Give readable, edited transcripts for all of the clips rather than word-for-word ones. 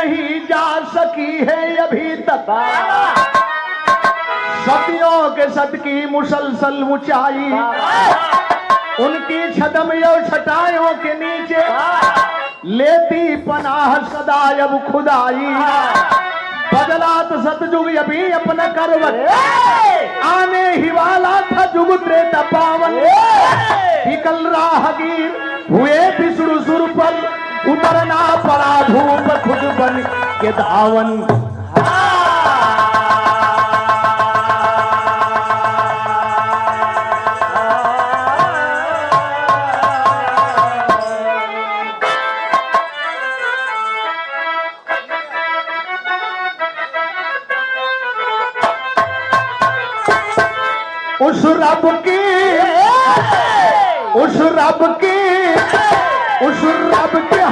नहीं जा सकी है अभी तक सतियों के सत की मुसलसल ऊंचाई, उनकी छदम यो छटायों के नीचे लेती पनाह सदा अब खुदाई। बदला तो सतयुग अभी अपना करवट, आने ही वाला था जुग त्रेता पावन। निकल राहगीर हुए विष्णु सुर पर, उतरना पड़ा धूप खुद बन के दावन। उस रब की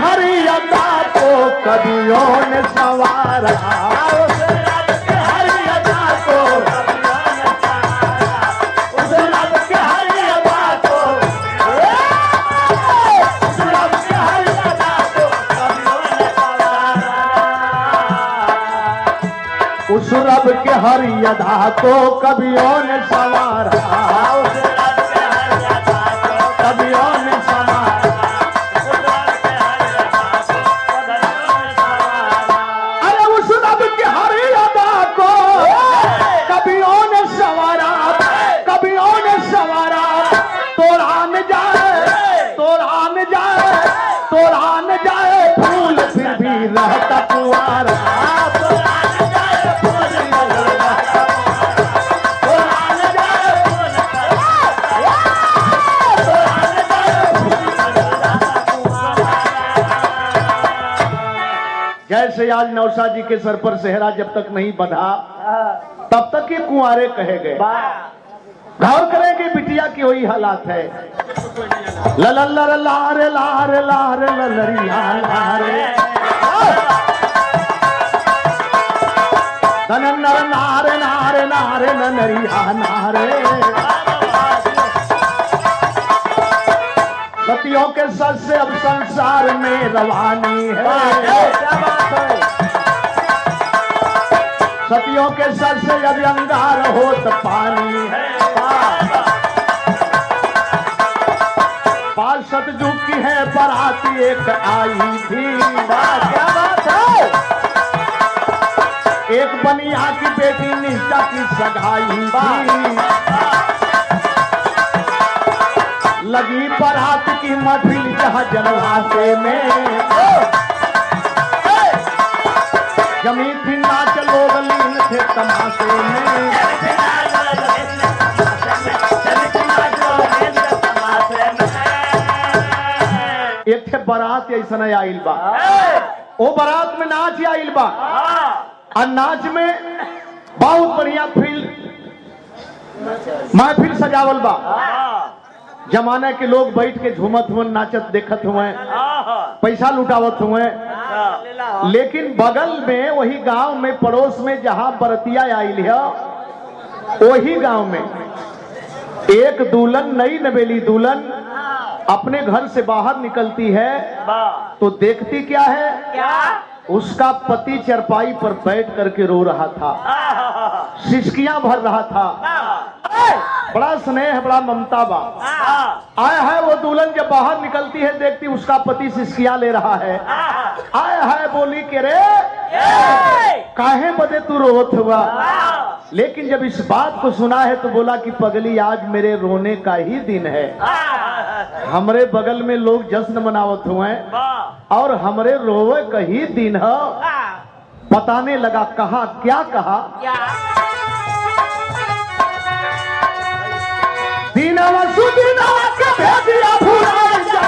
हर अदा को कवियों ने संवारा। उस रब की हर अदा को उस रब की हर अदा को उस रब की हर अदा को कवियों ने संवारा। उस रब के हर अदा को कवियों ने संवारा। कवियों ने संवारा। अरे उस रब के हर अदा को कवियों ने संवारा, कवियों ने संवारा। तोड़ान जाए तोड़ान जाए तोड़ान जाए फूल फिर भी रहता कुंवारा। जैसे आज नौशाद जी के सर पर सेहरा जब तक नहीं बंधा तब तक ये कुंवारे कहे गए। गौर करें कि बिटिया की वही हालात है। ललल्लर लारे लारे लारे ललरिया लारे ननन्नर नारे नारे नारे ननरिया नारे। सतियों के सच से अब संसार में रवानी है। सतियों के सच से जब अंगार हो तो पानी है। पाल सतयुग की है बराती एक आई थी। क्या बात है। एक बनिया की बेटी निष्ठा की सगाई थी। लगी बरात की महफिल जहाँ जनवासे में जमी थी नाच लोग लीन थे तमाशे में। एक थे बारात ऐसा आइल बा, ओ बारात में नाच आइल बा और नाच में बहुत बढ़िया महफिल सजावल बा। जमाने के लोग बैठ के झूमत हुए नाचत देखत हुए पैसा लुटावत हुए। लेकिन बगल में वही गांव में पड़ोस में जहां बरतिया आइल है वही गांव में एक दुल्हन नई नवेली दुल्हन अपने घर से बाहर निकलती है तो देखती क्या है, उसका पति चरपाई पर बैठ करके रो रहा था, सिसकियां भर रहा था। बड़ा स्नेह बड़ा ममता बा। आया है वो दुल्हन जब बाहर निकलती है देखती उसका पति सिसकियां ले रहा है। आया है बोली के रे काहे बदे तू रोवत हुआ। लेकिन जब इस बात को सुना है तो बोला कि पगली आज मेरे रोने का ही दिन है। हमरे बगल में लोग जश्न मनावत हुए और हमरे रोवे का ही दिन है। बताने लगा कहा क्या कहा। दीनवा सुदीनवा के भेदिया भुलाए जा।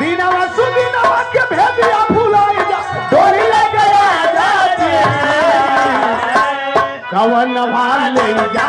दीनवा सुदीनवा के भेदिया भुलाए जा। डोरी ले गया जाती कवन भाल ले जा।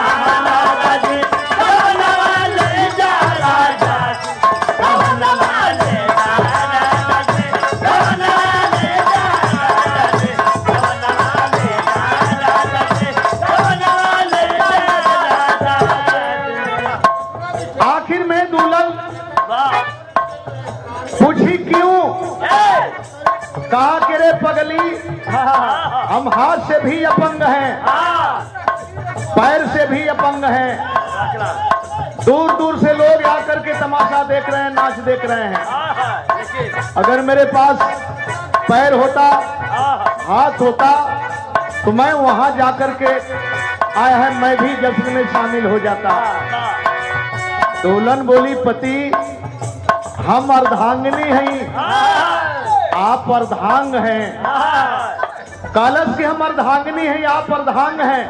हम हाथ से भी अपंग हैं, पैर से भी अपंग हैं। दूर दूर से लोग आकर के तमाशा देख रहे हैं, नाच देख रहे हैं। अगर मेरे पास पैर होता, हाथ होता, तो मैं वहां जाकर के आया है, मैं भी जश्न में शामिल हो जाता। दुल्हन बोली, पति हम अर्धांगिनी हैं, आप अर्धांग हैं। कलश की हम अर्धांगिनी हैं, आप अर्धांग हैं।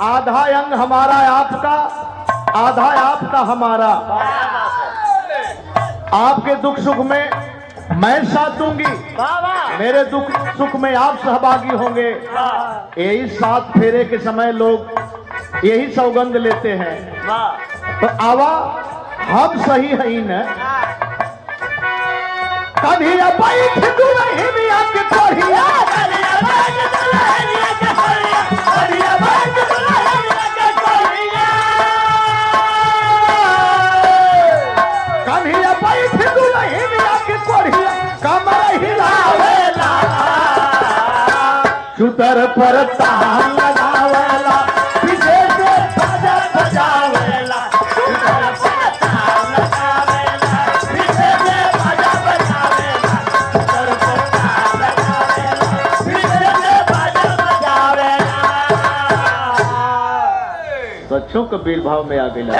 आधा अंग हमारा आपका, आधा आपका हमारा। आपके दुख सुख में मैं साथ दूंगी, मेरे दुख सुख में आप सहभागी होंगे। यही साथ फेरे के समय लोग यही सौगंध लेते हैं। तो आवा हम सही है न, कभी बैठ दुल्हनिया के कोढ़िया, चुतर पर तान लगावेला, पीछे से बाजा बजावेला। चुतर पर तान लगावेला, पीछे से बाजा बजावेला। चुतर पर तान लगावेला, पीछे से बाजा बजावेला। सच्चों कबीर भाव में आ गया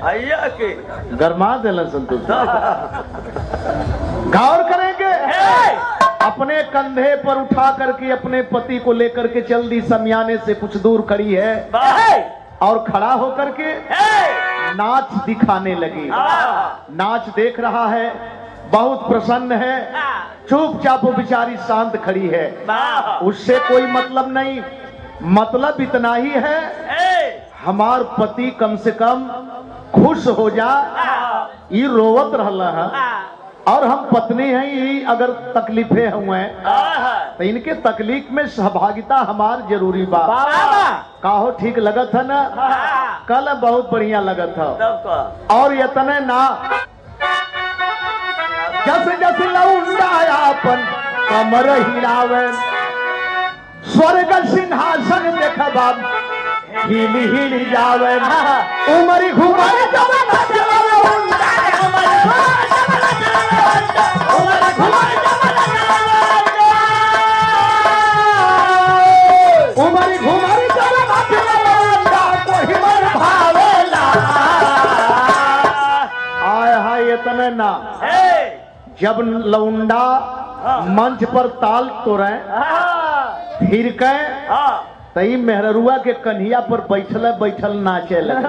आइया के गरमा देला संतोष। गौर करेंगे, अपने कंधे पर उठा करके अपने पति को लेकर के चल दी, समियाने से कुछ दूर खड़ी है और खड़ा होकर के नाच दिखाने लगी। नाच देख रहा है, बहुत प्रसन्न है, चुपचाप वो बेचारी शांत खड़ी है, उससे कोई मतलब नहीं। मतलब इतना ही है, हमार पति कम से कम खुश हो जा, ये रोवत रहला है और हम पत्नी हैं, ये अगर तकलीफें हुए तो इनके तकलीफ में सहभागिता हमार जरूरी बा। काहो ठीक लगत है ना? कल बहुत बढ़िया लगत है। और यतने ना, जस जस लौंडायापन कमर हिलावे, स्वर्ग सिंहासन देखबा हिल हिल जावे। उमरी घुमरी जमाना चलावे, उमरी घुमरी जमाना चलावे, कोई मन भावेला। आय हाय इतने ना, जब लौंडा मंच पर ताल तोड़े फिर के तई मेहरुआ के कन्हिया पर बैठल नाचे लगे,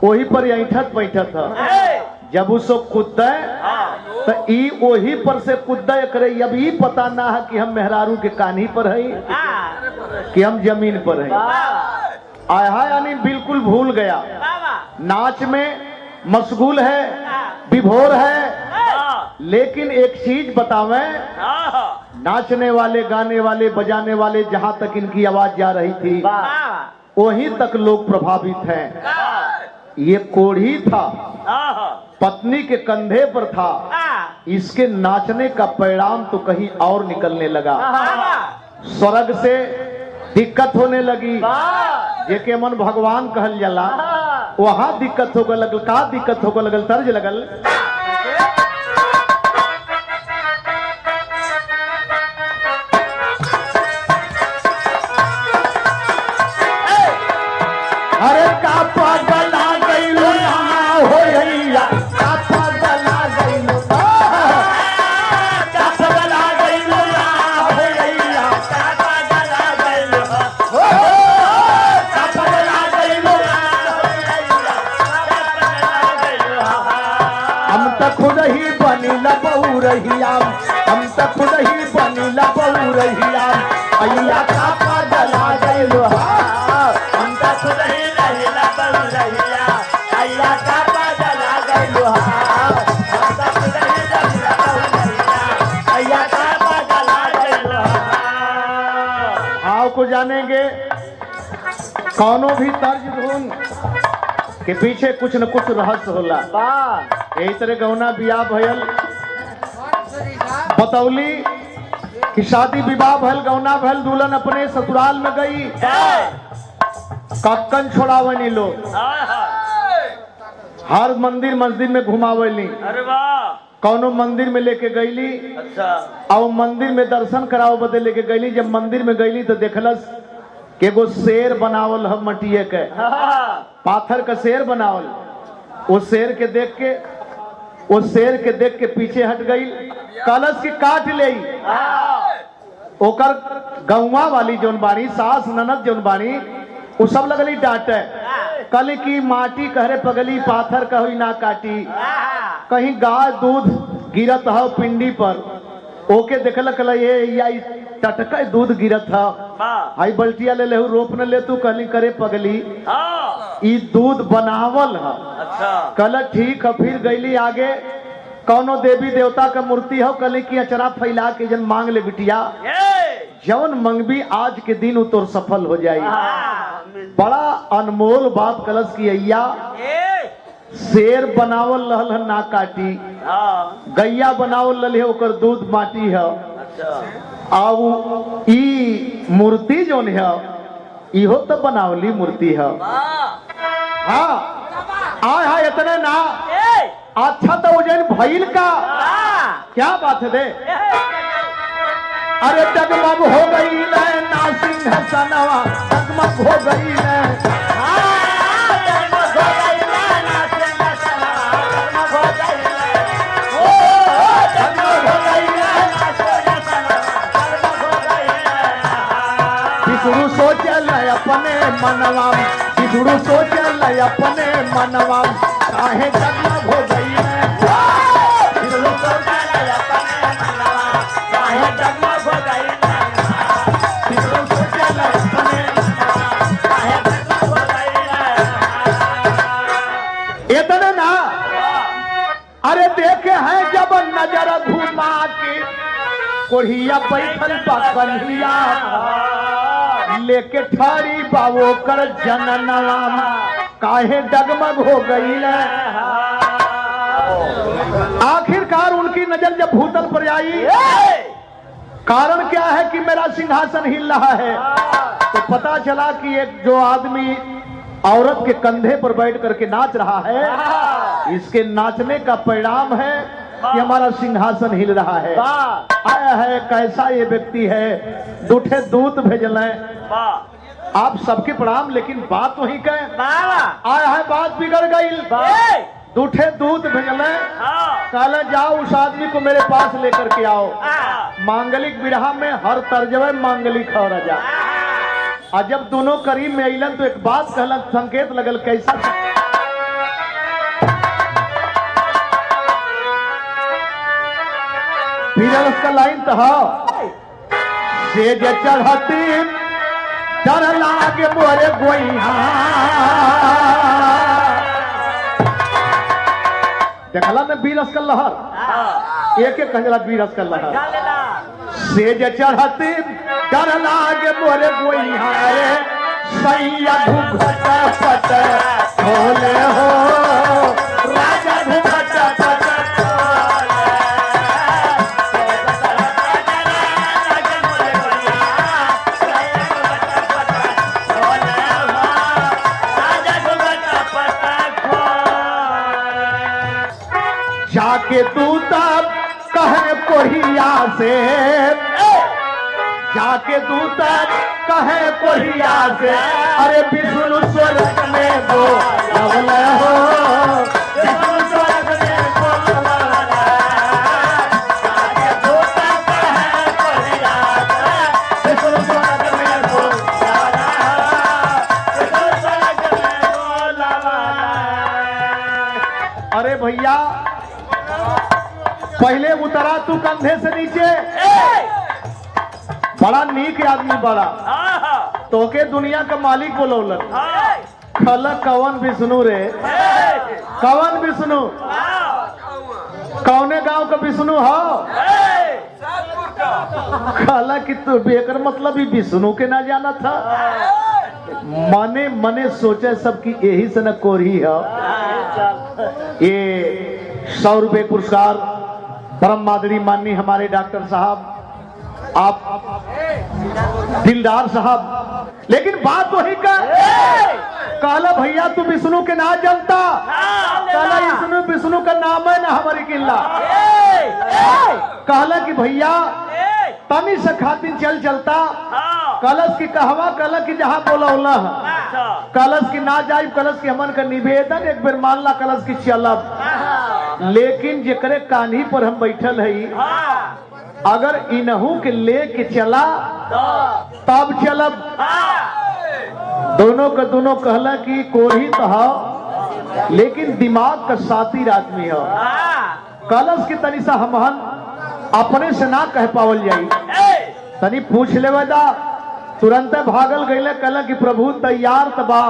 वही पर ऐठत बैठत है। जब उसको कूदे तो ई वही पर से कूदे करे। अब ये पता ना है कि हम मेहरारू के कान्ही पर है कि हम जमीन पर है। आय हाय यानी बिल्कुल भूल गया, नाच में मशगूल है, विभोर है। लेकिन एक चीज बतावे, नाचने वाले, गाने वाले, बजाने वाले, जहां तक इनकी आवाज जा रही थी वहीं तक लोग प्रभावित हैं। ये कोढ़ी था, पत्नी के कंधे पर था, इसके नाचने का परिणाम तो कहीं और निकलने लगा। स्वर्ग से दिक्कत होने लगी, जेके मन भगवान कहल जाला, वहां दिक्कत होगा लगल। का दिक्कत होगा लगल? तर्ज लगल, अरे का पगला गइलो ना होइया, का पगला गइलो, का पगला गइलो ना होइया, का पगला गइलो, का पगला गइलो ना होइया, का पगला गइलो। हम तो खुद ही बनिला बहुरहिया, हम तो खुद ही बनिला बहुरहिया, अइया का पगला गइलो। हम तो खुद ही को जानेंगे। कौनो भी तर्ज धुन के पीछे कुछ न कुछ रहस्य होला। यही तरह गौना बियाह भयल बतौली कि शादी विवाह भल गौना भल दुल्हन अपने ससुराल में गई कक्कन छोड़ावनी लोग हर मंदिर मस्जिद में घुमावली। अरे वाह। कौनो मंदिर में लेके गईली। अच्छा। और मंदिर में दर्शन कराओ बदे लेके गईली। जब मंदिर में गईली तो देखलस कि एगो शेर बनावल है मटिए के, पाथर का शेर बनावल। वो शेर के देख के पीछे हट गई। कलश की काट ले ओकर गौवा वाली जोन बानी सास ननद जोन बानी वो सब लगली डांटे। कल की माटी कहरे पगली पाथर कही ना काटी। कहीं गाय दूध गिरत है पिंडी पर ओके देखलक ये या टटका दूध गिरत है। हाई बल्टिया ले लेहू रोप न ले तू कहली करे पगली ई दूध बनावल है। अच्छा। कल ठीक है। फिर गईली आगे कौनो देवी देवता का मूर्ति हो कल की अचरा फैला के जन मांग ले बिटिया जवन मंगबी आज के दिन उ तोर सफल हो जाई। बड़ा अनमोल बात कलश की अय्या शेर बनावल रहल है ना काटी। गैया बनावल रहे ओकर दूध माटी है। आउ ई मूर्ति जोन है इहो तो बनावली मूर्ति है। हाँ आय हाय इतने ना अच्छा तो उजैन भइल का क्या बात है दे। अरे डगमग हो गई ना सिंहासनवा डगमग हो गई बिसुरु सोचल अपने मनवा बिसुरु सोचल अपने मनवा काहे डगमग हो गई इतने ना। अरे देखे हैं जब नजर घुमा के कोढ़िया बैठल पकड़िया लेके ठारी बाबो कर जननवा काहे डगमग हो गई। आखिरकार उनकी नजर जब भूतल पर आई कारण क्या है कि मेरा सिंहासन हिल रहा है तो पता चला कि एक जो आदमी औरत के कंधे पर बैठ करके नाच रहा है इसके नाचने का परिणाम है कि हमारा सिंहासन हिल रहा है। आया है कैसा ये व्यक्ति है दूठे दूत भेजल आप सबके प्रणाम लेकिन बात वही कह आया है बात बिगड़ गई। दूठे दूत भेजल कल जाओ उस आदमी को मेरे पास लेकर के आओ। मांगलिक विरहा में हर तर्जमे मांगलिक हो रजा। और जब दोनों करीब में अलन तो एक बात कहलन संकेत लगल कैसा फिर उसका लाइन तो से चढ़ती डर लागे मोरे गोइया देखला में बीरस का लहर एक एक कहला बीरस का लहर से चढ़ती डर लागे मोरे गोइया रे सैया घुघट पट खोले हो राजा घुघट पट जाके तू तब कहे कोहिया से जाके तू तब कहे कोहिया से अरे विष्णु स्वर्ग में दो लवल हो विष्णु स्वर्ग में दो लवल जाके तू तब कहे कोहिया से विष्णु स्वर्ग में दो लवल विष्णु स्वर्ग में दो लवल। अरे भैया पहले उतरा तू कंधे से नीचे बड़ा नीक आदमी बड़ा तोके दुनिया का मालिक बोलौलन खल कवन विष्णु रे कवन विष्णु कौने गांव का विष्णु हो खल कि तू बेकर मतलब ही विष्णु के ना जाना था मने मने सोचे सबकी यही से न कोरी है। ये 100 रुपए पुरस्कार परम मादरी माननीय हमारे डॉक्टर साहब आप दिलदार साहब, लेकिन बात वही का कहला भैया तू विष्णु के ना जानता, कहला विष्णु का नाम है ना हमारी किला। कहला कि भैया तनी से खातिर चल चलता, कलश की कहवा, कलश की जहाँ बोला कलश की ना जाए, कलश की हमन का निवेदन एक बेर मान ला, कलश की चलब, लेकिन जेकरे कान्ही पर हम बैठल है अगर इनहू के लेके चला तब चलब। दोनों का दोनों कहला कि कोरी तो हो लेकिन दिमाग का सातिर आदमी हो। कलश की तनी सा हमहन अपने से ना कह पावल जाई, तनी पूछ ले दा, तुरंत भागल गईले। कहला कि प्रभु तैयार तबा,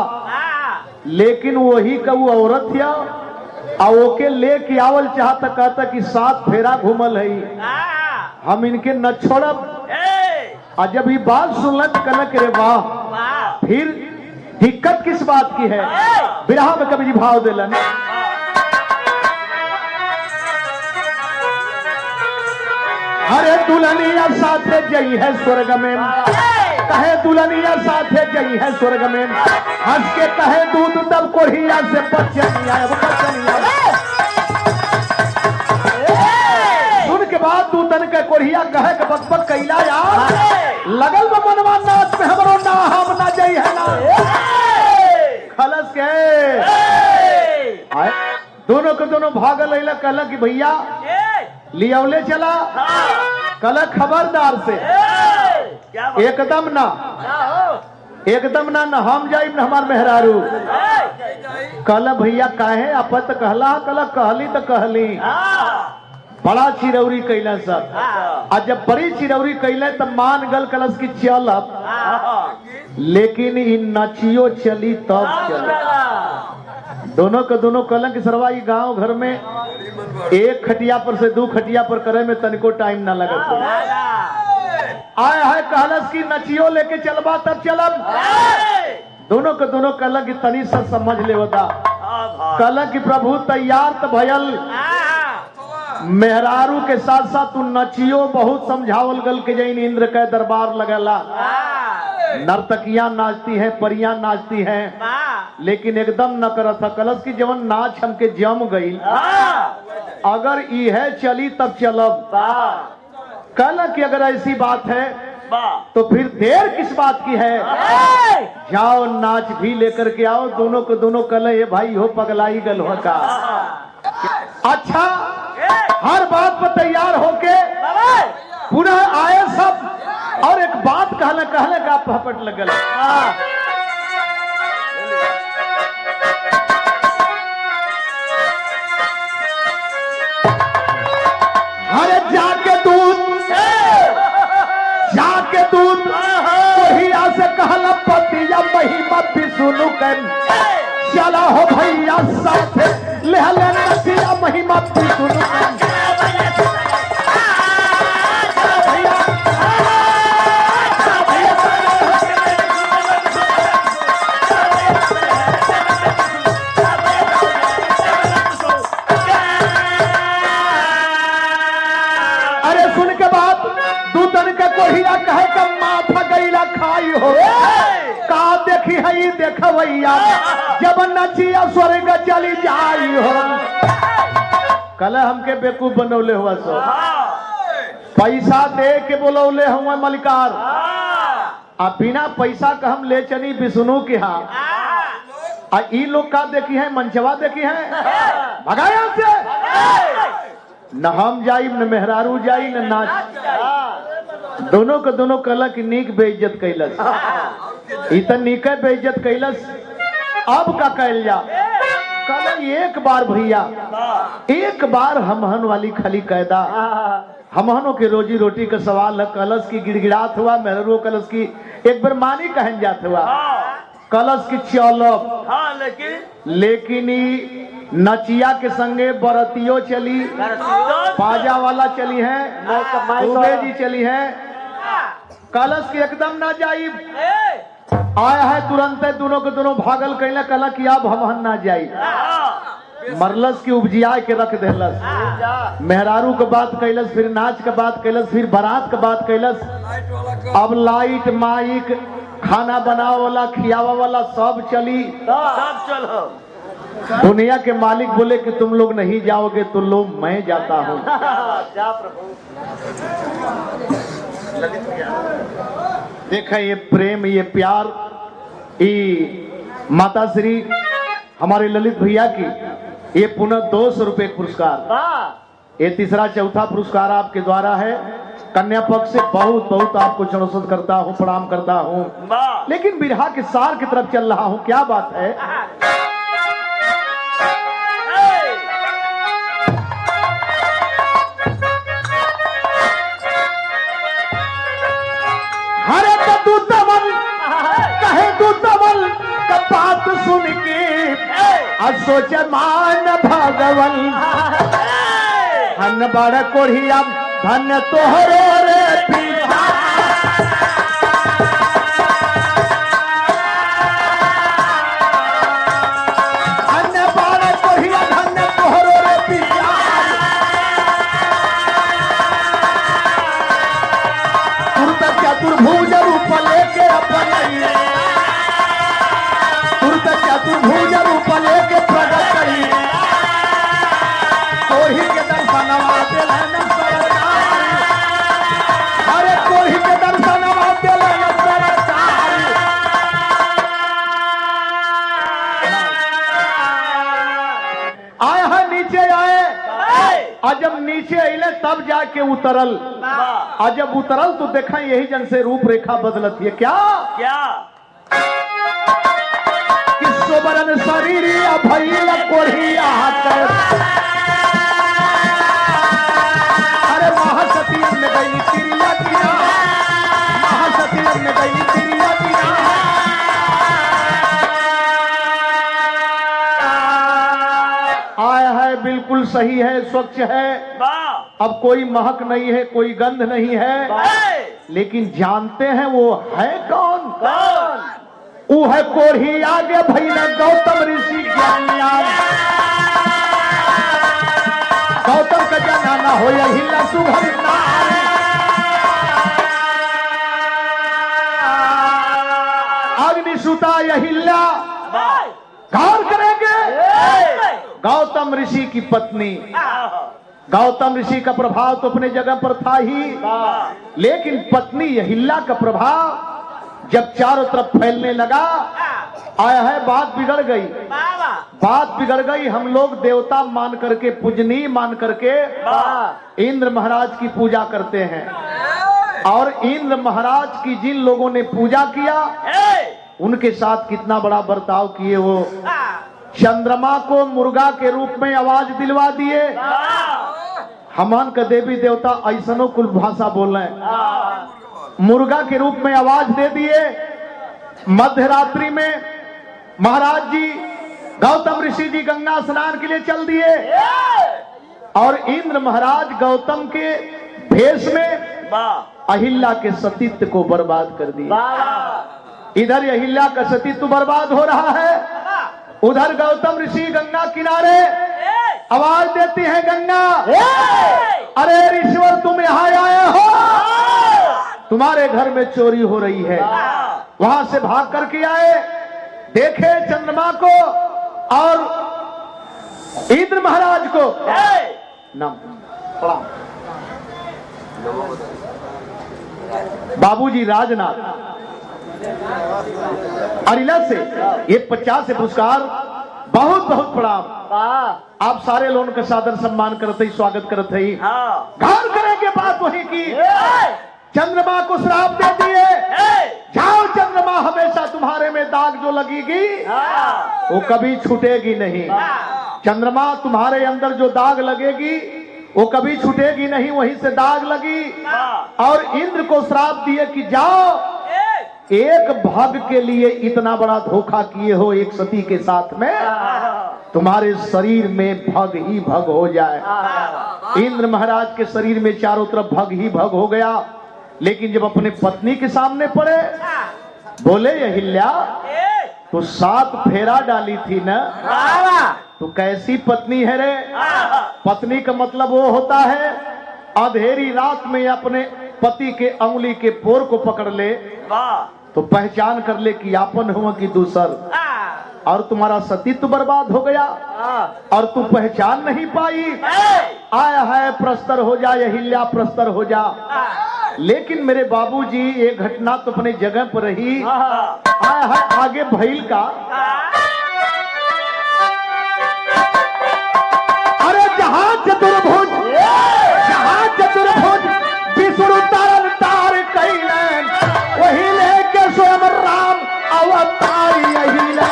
लेकिन वही का वो औरत या ओके लेके आवल चाहता, कहता कि 7 फेरा घूमल है, हम इनके न छोड़ब। और जब ये बात सुनल कहला कि रे वाह, फिर दिक्कत किस बात की है। बिरहा में कभी भाव दिलन, अरे दुल्हनिया साथे जई है स्वर्ग में, कहे दुल्हनिया साथे जई है स्वर्ग में, हंस के कहे दूध तब कोढ़िया से बचनिया। सुन के बाद दूतन के कोढ़िया कहे के बकबक कैला यार, लगल में मनवा नाच में हमरो ना हम ना जई है ना। खलस के दोनों के दोनों भागल अइला, कहला कि भैया लियावले चला। कहला खबरदार से एकदम ना, एकदम ना, न हम जाइब न हमार मेहरारू। कहला भैया काहे आपत कहला, कहला कहली तो कहली, बड़ा चिरौरी कैला सब। आज जब बड़ी चिरौरी कैले तब मान गल कलश की चलब, लेकिन इन नचियो चली तब चली। दोनों के दोनों कहला कि सरवा ये गांव घर में एक खटिया पर से 2 खटिया पर करे में तनिको टाइम ना लगत। आए है कहलस की नचियो लेके चलबा तब चलब। दोनों के दोनों कहला कि तनी सा समझ ले बता। कहला कि प्रभु तैयार तो भयल, मेहरारू के साथ साथ तू नचियो बहुत समझावल गल के जैन इंद्र का दरबार लगला, नर्तकियां नाचती हैं, परियां नाचती हैं, लेकिन एकदम न करत था। कलश की जवन नाच हमके जम गई, अगर यह चली तब चलब। कहला कि अगर ऐसी बात है तो फिर देर किस बात की है, जाओ नाच भी लेकर के आओ। दोनों को दोनों कहला ये भाई हो पगलाई गल होता। अच्छा हर बात पर तैयार होके पुनः आए सब, और एक बात कहले कहले का पहपट लगल। अरे जाके दूध कोहिया से कहला पतिया महिमा भी सुनु कर, चला हो भैया साथे लेहले नचिया महिमा भी सुनु कर। कहे का माथा गईला खाई हो का देखी है देखवैया, जब नचिया स्वर्ग चली जाई हो। कल हमके बेवकूफ बनौले हुआ सो, पैसा दे के बोलौले हुआ मलिकार, अब बिना पैसा का हम ले चली विष्णु के यहाँ। ई लोग का देखी है, मंचवा देखी है, भगाया से न हम जाई न मेहरारू जाई न नाच। दोनों के दोनों कहला कि नीक बेइज्जत कैलस, इतन नीक बेइज्जत कैलस, अब का कैल जा। कहला एक बार भैया, एक बार हमहन वाली खाली कैदा, हमहनों के रोजी रोटी का सवाल है। कलश की गिड़गिड़ात हुआ, मेहरारू कलश की एक बार मानी कहन जात हुआ, कलश की चलब। लेकिन नचिया के संगे बरतियो चली, बाजा वाला चली है, दूबे जी चली है। कलश की एकदम ना जाई, आया है तुरंत दोनों के दोनों भागल कैला, कहला कि अब हम ना जाई। मरलस की उपजिया के रख देलस। मेहरारू के बात कैलस, फिर नाच के बात कैलस, फिर बारात के बात कैलस। अब लाइट माइक खाना बनावे वाला खियावा वाला सब चली, सब चलो। दुनिया के मालिक बोले कि तुम लोग नहीं जाओगे तो लो मैं जाता हूँ। जा प्रभु। देखा ये प्रेम, ये प्यार, ये माता श्री हमारे ललित भैया की ये पुनः 200 रुपए पुरस्कार, ये तीसरा चौथा पुरस्कार आपके द्वारा है। कन्या पक्ष से बहुत बहुत आपको चरणों करता हूँ, प्रणाम करता हूँ। लेकिन बिरहा के सार की तरफ चल रहा हूँ। क्या बात है, हरे तू तमल कहे तू तमल का बात सुन के सोच मान भगवन हन बड़ कोढ़िया धन तोहरो रे पीछा। हन बड़ कोढ़िया धन तोहरो रे पीछा। तुरत चतुर्भुज रूप लेके अपने, तुरत चतुर्भुज रूप लेके प्रकट करी। कोढ़ी के दर्शनवा दिलन सरकार, अरे कोढ़ी के दर्शनवा दिलन सरकार। आए हैं नीचे आए, और जब नीचे अले तब जाके उतरल, और जब उतरल तो देखा यही जन से रूपरेखा बदलत है। क्या क्या सोबरन शरीर भैल कोढ़िया, अरे महासती में गई तिरिया गिरा, महासती में गई तिरिया गिरा। आया है बिल्कुल सही है, स्वच्छ है, अब कोई महक नहीं है, कोई गंध नहीं है। लेकिन जानते हैं वो है कौन? कौन? वो है कोढ़ी आगे भैल गौतम ऋषि ज्ञान। गौतम का जनाना हो हिला सुघर अग्निसुता अहिल्या गौर करेंगे। गौतम ऋषि की पत्नी, गौतम ऋषि का प्रभाव तो अपने जगह पर था ही, लेकिन पत्नी अहिल्या का प्रभाव जब चारों तरफ फैलने लगा, आया है बात बिगड़ गई, बात बिगड़ गई। हम लोग देवता मान करके, पूजनीय मान करके इंद्र महाराज की पूजा करते हैं, और इंद्र महाराज की जिन लोगों ने पूजा किया उनके साथ कितना बड़ा बर्ताव किए। वो चंद्रमा को मुर्गा के रूप में आवाज दिलवा दिए। हमान का देवी देवता ऐसनो कुल भाषा बोल रहे हैं, मुर्गा के रूप में आवाज दे दिए। मध्य रात्रि में महाराज जी गौतम ऋषि जी गंगा स्नान के लिए चल दिए, और इंद्र महाराज गौतम के भेष में अहिल्या के सतीत्व को बर्बाद कर दिया। इधर अहिल्या का सतीत्व बर्बाद हो रहा है, उधर गौतम ऋषि गंगा किनारे आवाज देती है, गंगा अरे ऋषिवर तुम यहाँ आए हो, तुम्हारे घर में चोरी हो रही है। वहां से भाग करके आए, देखे चंद्रमा को और इंद्र महाराज को। नाम बाबूजी राजनाथ अरिला से ये 50 से पुरस्कार, बहुत बहुत प्रणाम। आप सारे लोगों का सादर सम्मान करते ही, स्वागत करते ही। घर करेंगे बात वही की, चंद्रमा को श्राप दे दिए, जाओ चंद्रमा हमेशा तुम्हारे में दाग जो लगेगी वो कभी छूटेगी नहीं। चंद्रमा तुम्हारे अंदर जो दाग लगेगी वो कभी छूटेगी नहीं, वहीं से दाग लगी। और इंद्र को श्राप दिए कि जाओ, एक भाग के लिए इतना बड़ा धोखा किए हो एक सती के साथ में, तुम्हारे शरीर में भग ही भग हो जाए। इंद्र महाराज के शरीर में चारों तरफ भग ही भग हो गया। लेकिन जब अपने पत्नी के सामने पड़े, बोले अहिल्या तो 7 फेरा डाली थी ना, तो कैसी पत्नी है रे? पत्नी का मतलब वो होता है अंधेरी रात में अपने पति के अंगुली के पोर को पकड़ ले तो पहचान कर ले कि आपन हुआ कि दूसर, और तुम्हारा सतीत्व बर्बाद हो गया और तू पहचान नहीं पाई। आया है प्रस्तर हो जा, अहिल्या प्रस्तर हो जा। लेकिन मेरे बाबूजी ये घटना तो अपने जगह पर रही। आया है आगे भइल का, अरे जहां चतुर्भुज विष्णु तारन तार कैलन वही लेके स्वयं राम अवतार यही ले।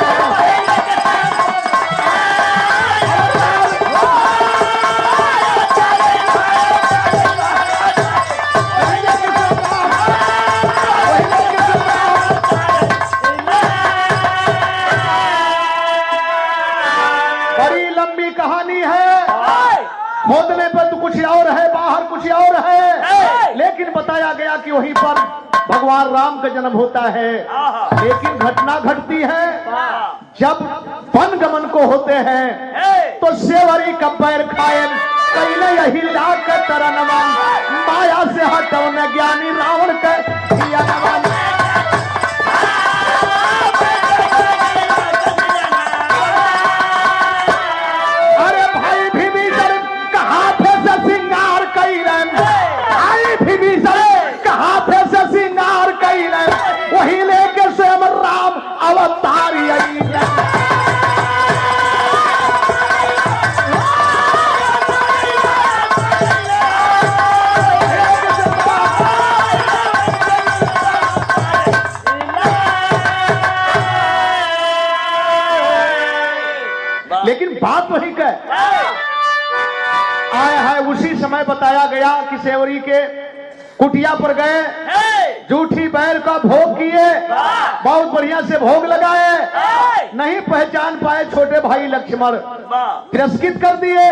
बड़ी लंबी कहानी है, खोदने पर तो कुछ और है, बाहर कुछ और है, लेकिन बताया गया कि वहीं पर भगवान राम का जन्म होता है। लेकिन घटना घटती है जब वन गमन को होते हैं तो सेवरी का पैर खायन कैले अहिल्या के तरह नमन, माया से हटो न ज्ञानी रावण के किया नमन। अरे भाई विभीषण कहाँ थे से सिंगार कैलन, भाई विभीषण कहाँ थे से सिंगार कैलन वही लेके स्वयं राम अवतार यही है। लेकिन बात वही का आया है। उसी समय बताया गया कि सेवरी के कुटिया पर गए, जूठी बैल का भोग किए, बहुत बढ़िया से भोग लगाए, नहीं पहचान पाए छोटे भाई लक्ष्मण, तिरस्कृत कर दिए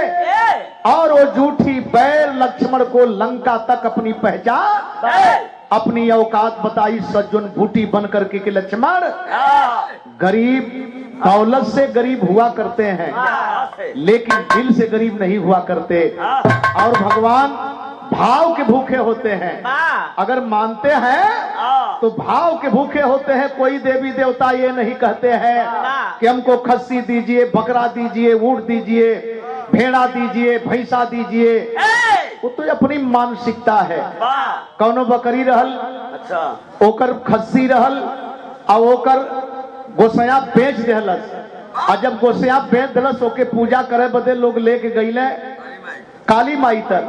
और वो जूठी बैल लक्ष्मण को लंका तक अपनी पहचान अपनी औकात बताई। सज्जन बूटी बन करके कि लक्ष्मण गरीब दौलत से गरीब हुआ करते हैं लेकिन दिल से गरीब नहीं हुआ करते, और भगवान भाव के भूखे होते हैं। अगर मानते हैं तो भाव के भूखे होते हैं। कोई देवी देवता ये नहीं कहते हैं कि हमको खस्सी दीजिए, बकरा दीजिए, ऊंट दीजिए, भेड़ा दीजिए, भैंसा दीजिए, वो तो अपनी मानसिकता है। कौनो बकरी रहल, अच्छा ओकर खस्सी रहल और ओकर गोसैया बेच देहलस, और जब गोसैया बेच देलस ओके पूजा करे बदे लोग लेके गईले काली माई तक,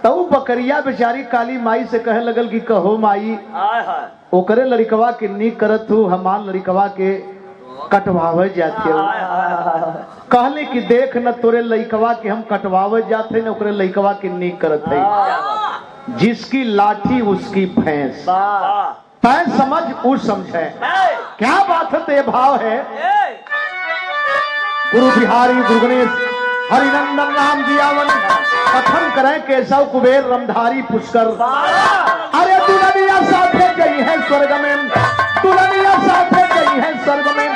तो बकरिया बेचारी काली माई से कहे लगल कि कहो माई ओकरे लड़कवा के नीक करत हूँ, हमार लड़कवा के कटवावे जाते हो। कहले कि देख न तोरे लड़कवा के हम कटवावे जाते न ओकरे लड़कवा के नीक करत है। जिसकी लाठी उसकी भैंस, तय समझ उस समझे। क्या बात है, ते भाव है। गुरु बिहारी गुरु गणेश हरिनंदन राम जी आवन कथन करें केशव कुबेर रमधारी पुष्कर। अरे दुल्हनिया साथे गई है स्वर्ग में, दुल्हनिया साथे गई है स्वर्ग में,